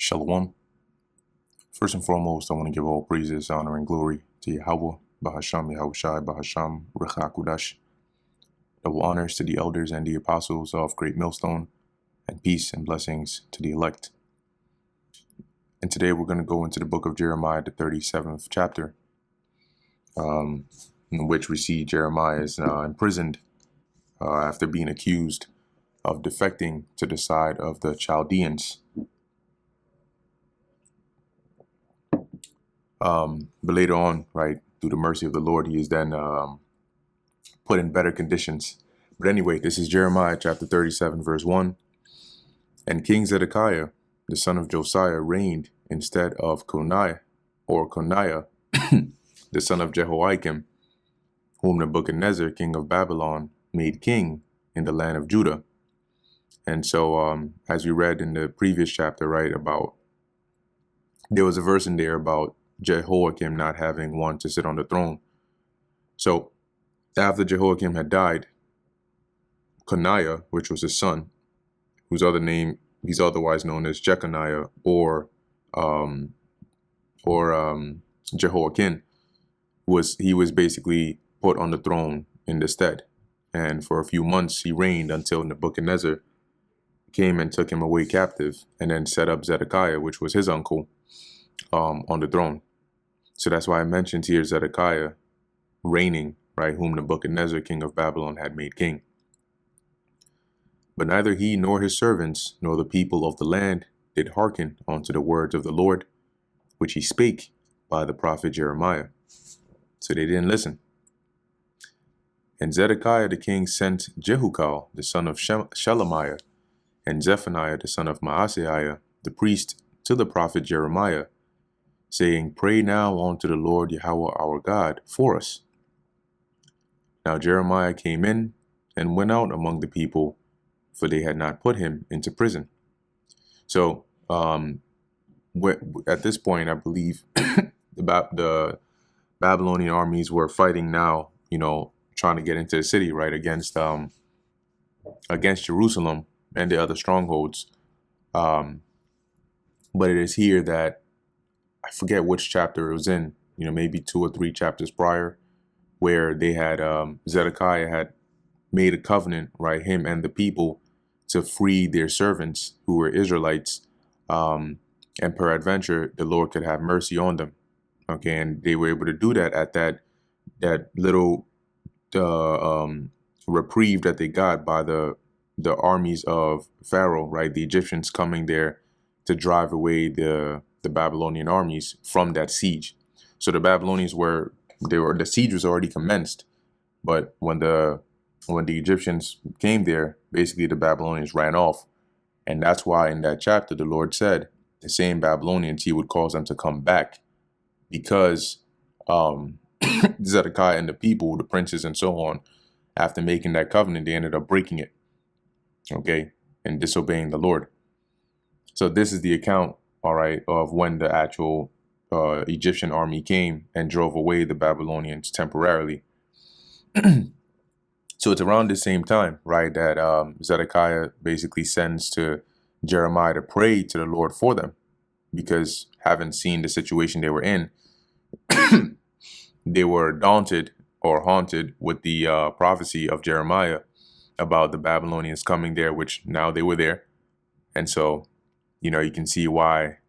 Shalom. First and foremost, I want to give all praises, honor, and glory to Yahweh, Bahasham, Yahushai, Bahasham, Rechakudash. Double honors to the elders and the apostles of Great Millstone, and peace and blessings to the elect. And today we're going to go into the book of Jeremiah, the 37th chapter, in which we see Jeremiah is imprisoned after being accused of defecting to the side of the Chaldeans. But later on, right, through the mercy of the Lord, he is then put in better conditions. But anyway, this is Jeremiah chapter 37, verse 1. And King Zedekiah, the son of Josiah, reigned instead of Coniah, the son of Jehoiakim, whom Nebuchadnezzar, king of Babylon, made king in the land of Judah. And so, as we read in the previous chapter, right, there was a verse in there about Jehoiakim not having one to sit on the throne. So after Jehoiakim had died, Coniah, which was his son, whose other name he's otherwise known as Jeconiah or Jehoiakim, he was basically put on the throne in the stead. And for a few months he reigned until Nebuchadnezzar came and took him away captive, and then set up Zedekiah, which was his uncle, on the throne. So that's why I mentioned here Zedekiah reigning, right, whom Nebuchadnezzar, king of Babylon, had made king. But neither he nor his servants nor the people of the land did hearken unto the words of the Lord, which he spake by the prophet Jeremiah. So they didn't listen. And Zedekiah the king sent Jehukal, the son of Shelemiah, and Zephaniah, the son of Maaseiah, the priest, to the prophet Jeremiah, saying, Pray now unto the Lord Yahweh our God for us. Now Jeremiah came in and went out among the people, for they had not put him into prison. So at this point, I believe the Babylonian armies were fighting now, trying to get into the city, right, against Jerusalem and the other strongholds. But it is here that I forget which chapter it was in, maybe 2 or 3 chapters prior, where they had Zedekiah had made a covenant, right, him and the people, to free their servants who were Israelites, and peradventure the Lord could have mercy on them. Okay, and they were able to do that at that little reprieve that they got by the armies of Pharaoh, right, the Egyptians coming there to drive away the Babylonian armies from that siege. So the Babylonians the siege was already commenced, but when the Egyptians came there, basically the Babylonians ran off. And that's why in that chapter the Lord said the same Babylonians, he would cause them to come back, because Zedekiah and the people, the princes and so on, after making that covenant, they ended up breaking it, okay, and disobeying the Lord. So this is the account, all right, of when the actual Egyptian army came and drove away the Babylonians temporarily. So it's around the same time, right, that Zedekiah basically sends to Jeremiah to pray to the Lord for them, because having seen the situation they were in, they were daunted or haunted with the prophecy of Jeremiah about the Babylonians coming there, which now they were there. And so, you can see why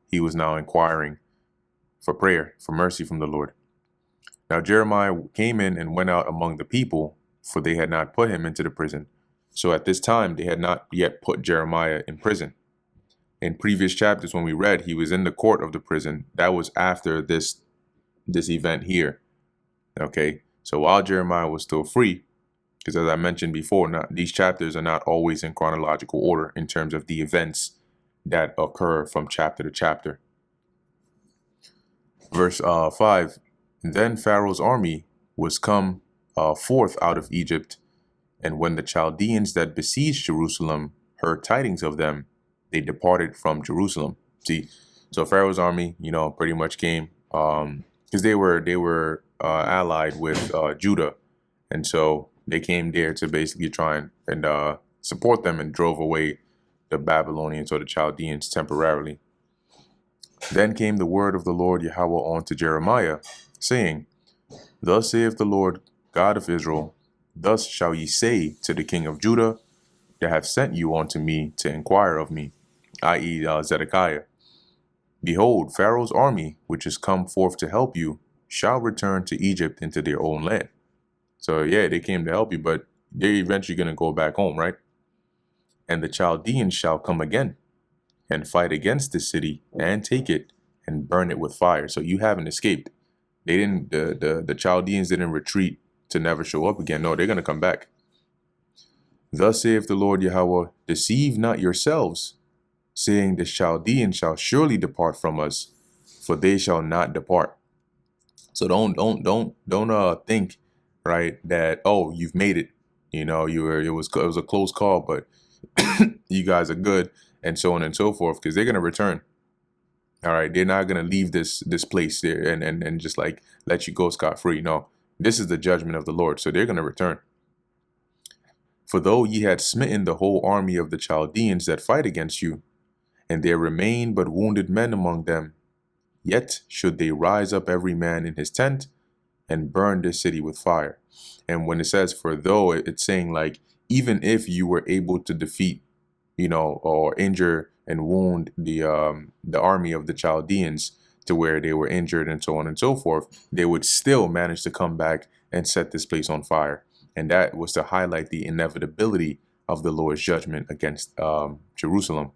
he was now inquiring for prayer, for mercy from the Lord. Now Jeremiah came in and went out among the people, for they had not put him into the prison. So at this time, they had not yet put Jeremiah in prison. In previous chapters, when we read, he was in the court of the prison. That was after this event here. Okay, so while Jeremiah was still free, because as I mentioned before, these chapters are not always in chronological order in terms of the events that occur from chapter to chapter. Verse 5, Then Pharaoh's army was come forth out of Egypt, and when the Chaldeans that besieged Jerusalem heard tidings of them, they departed from Jerusalem. See, so Pharaoh's army, pretty much came because they were allied with Judah, and so they came there to basically try and support them, and drove away the Babylonians or the Chaldeans temporarily. Then came the word of the Lord Yahweh unto Jeremiah, saying, Thus saith the Lord God of Israel, Thus shall ye say to the king of Judah, that have sent you unto me to inquire of me, i.e., Zedekiah. Behold, Pharaoh's army, which is come forth to help you, shall return to Egypt into their own land. So yeah, they came to help you, but they're eventually going to go back home, right? And the Chaldeans shall come again and fight against the city and take it and burn it with fire. So you haven't escaped. They didn't. The Chaldeans didn't retreat to never show up again. No, they're going to come back. Thus saith the Lord Yahweh, deceive not yourselves, saying the Chaldeans shall surely depart from us, for they shall not depart. So don't think, right, that, oh, you've made it. You know, it was a close call, but you guys are good, and so on and so forth, because they're gonna return. All right, they're not gonna leave this place there and just like let you go scot-free. No, this is the judgment of the Lord, so they're gonna return. For though ye had smitten the whole army of the Chaldeans that fight against you, and there remain but wounded men among them, yet should they rise up every man in his tent and burn this city with fire. And when it says for though, it's saying like, even if you were able to defeat, you know, or injure and wound the army of the Chaldeans to where they were injured and so on and so forth, they would still manage to come back and set this place on fire. And that was to highlight the inevitability of the Lord's judgment against Jerusalem.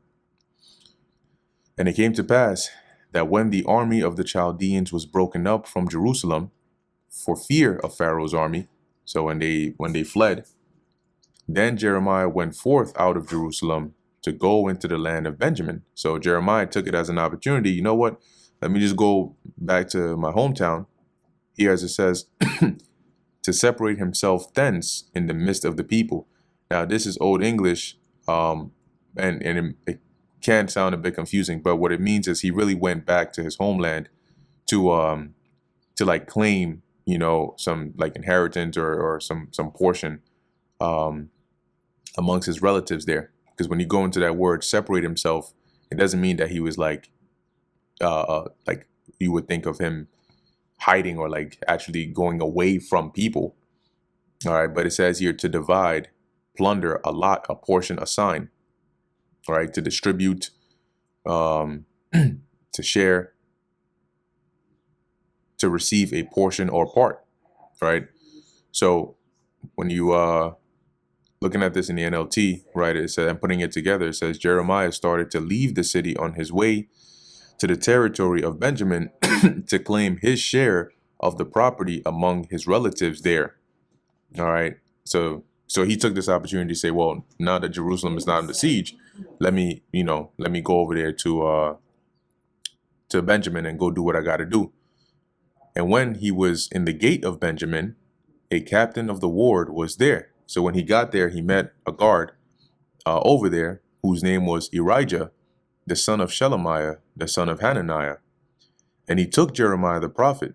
And it came to pass that when the army of the Chaldeans was broken up from Jerusalem for fear of Pharaoh's army, so when they fled, then Jeremiah went forth out of Jerusalem to go into the land of Benjamin. So Jeremiah took it as an opportunity. You know what? Let me just go back to my hometown. Here, as it says, to separate himself thence in the midst of the people. Now, this is Old English, and it can sound a bit confusing, but what it means is he really went back to his homeland to like claim, you know, some like inheritance or some portion amongst his relatives there. Because when you go into that word separate himself, it doesn't mean that he was like you would think of him hiding or like actually going away from people. All right, but it says here to divide, plunder, allot, a portion, assign. All right, to distribute, to share, to receive a portion or part. Right. So when you looking at this in the NLT, right, it says, I'm putting it together, it says Jeremiah started to leave the city on his way to the territory of Benjamin to claim his share of the property among his relatives there. All right. So he took this opportunity to say, well, now that Jerusalem is not under siege, let me go over there to Benjamin and go do what I got to do. And when he was in the gate of Benjamin, a captain of the ward was there. So when he got there, he met a guard over there whose name was Irijah, the son of Shelemiah, the son of Hananiah. And he took Jeremiah the prophet,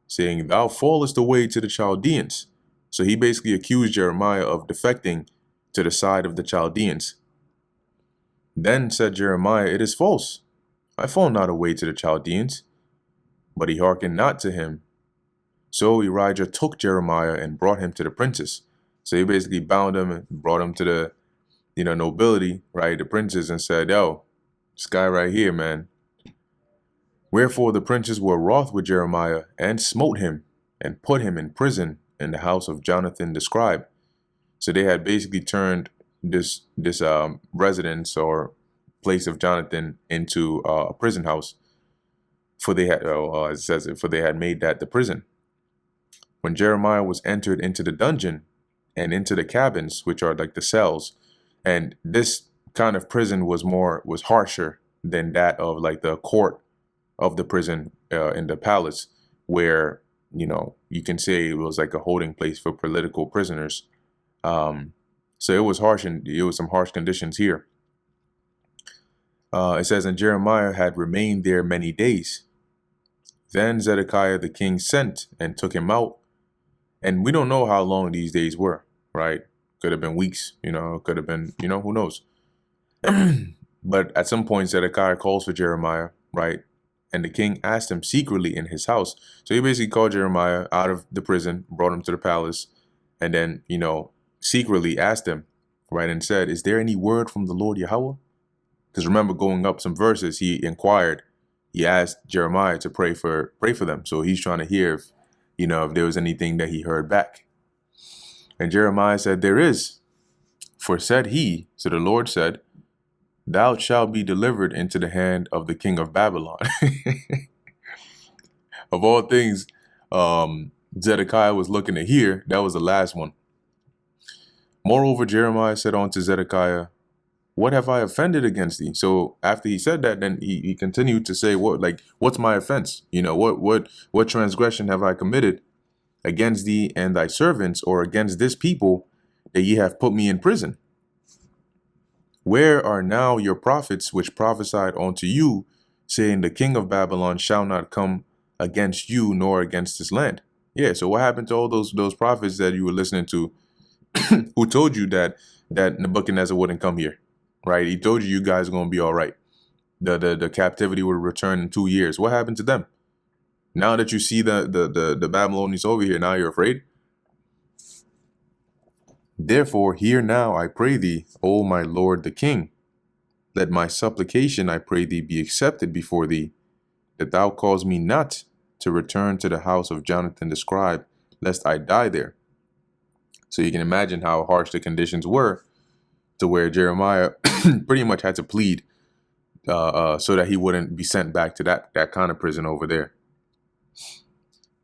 saying, thou fallest away to the Chaldeans. So he basically accused Jeremiah of defecting to the side of the Chaldeans. Then said Jeremiah, it is false. I fall not away to the Chaldeans. But he hearkened not to him. So Irijah took Jeremiah and brought him to the princes. So he basically bound him and brought him to the, nobility, right, the princes, and said, yo, this guy right here, man. Wherefore the princes were wroth with Jeremiah and smote him and put him in prison in the house of Jonathan the scribe. So they had basically turned this residence or place of Jonathan into a prison house. For they had, it says it, for they had made that the prison. When Jeremiah was entered into the dungeon and into the cabins, which are like the cells, and this kind of prison was harsher than that of like the court of the prison in the palace, where you can say it was like a holding place for political prisoners. So it was harsh, and it was some harsh conditions here. It says, and Jeremiah had remained there many days. Then Zedekiah the king sent and took him out. And we don't know how long these days were, right? Could have been weeks, could have been, who knows? But at some point, Zedekiah calls for Jeremiah, right? And the king asked him secretly in his house. So he basically called Jeremiah out of the prison, brought him to the palace, and then, secretly asked him, right, and said, "Is there any word from the Lord Yahweh?" Because remember, going up some verses, he inquired, he asked Jeremiah to pray for them. So he's trying to hear if there was anything that he heard back. And Jeremiah said, "There is. For said he," so the Lord said, "Thou shalt be delivered into the hand of the king of Babylon." Of all things, Zedekiah was looking to hear, that was the last one. Moreover, Jeremiah said unto Zedekiah, "What have I offended against thee?" So after he said that, then he continued to say, what's my offense? What transgression have I committed against thee and thy servants, or against this people, that ye have put me in prison? Where are now your prophets which prophesied unto you, saying, the king of Babylon shall not come against you nor against this land? Yeah, so what happened to all those prophets that you were listening to who told you that Nebuchadnezzar wouldn't come here, right? He told you guys are going to be all right. The captivity would return in 2 years. What happened to them? Now that you see the Babylonians over here, now you're afraid? Therefore, hear now, I pray thee, O my lord the king. Let my supplication, I pray thee, be accepted before thee, that thou cause me not to return to the house of Jonathan the scribe, lest I die there. So you can imagine how harsh the conditions were, to where Jeremiah pretty much had to plead so that he wouldn't be sent back to that kind of prison over there.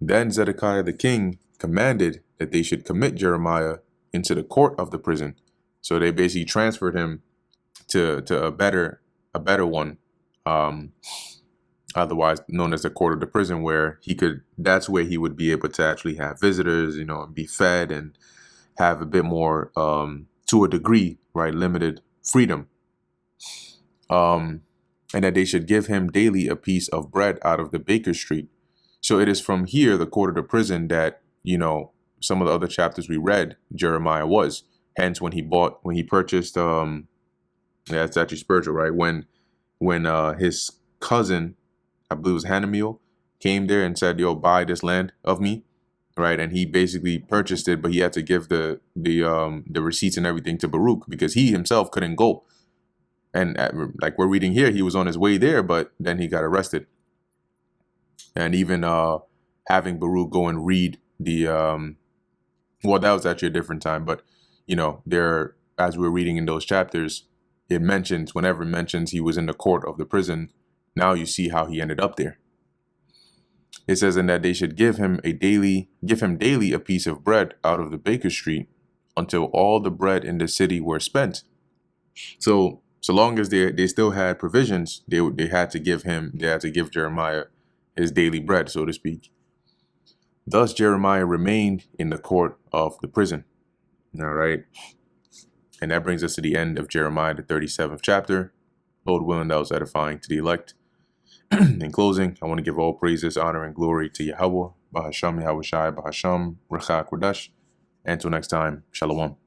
Then Zedekiah the king commanded that they should commit Jeremiah into the court of the prison. So they basically transferred him to a better one, otherwise known as the court of the prison, where that's where he would be able to actually have visitors, and be fed and have a bit more, to a degree, right, limited freedom. And that they should give him daily a piece of bread out of the baker's street. So it is from here, the court of the prison, that, some of the other chapters we read, Jeremiah was. Hence, when he purchased, it's actually spiritual, right? When his cousin, I believe it was Hanamiel, came there and said, "Yo, buy this land of me," right? And he basically purchased it, but he had to give the receipts and everything to Baruch, because he himself couldn't go. And like we're reading here, he was on his way there, but then he got arrested. And even having Baruch go and read that was actually a different time. But, there, as we're reading in those chapters, whenever it mentions he was in the court of the prison, now you see how he ended up there. It says, "And that they should give him daily a piece of bread out of the baker's street, until all the bread in the city were spent." So long as they still had provisions, they had to give Jeremiah his daily bread, so to speak. Thus Jeremiah remained in the court of the prison. All right. And that brings us to the end of Jeremiah, the 37th chapter. Lord willing, that was edifying to the elect. In closing, I want to give all praises, honor, and glory to Yahweh, Bahasham Yahushai, Bahasham, Rechak Kodash. Until next time, Shalom.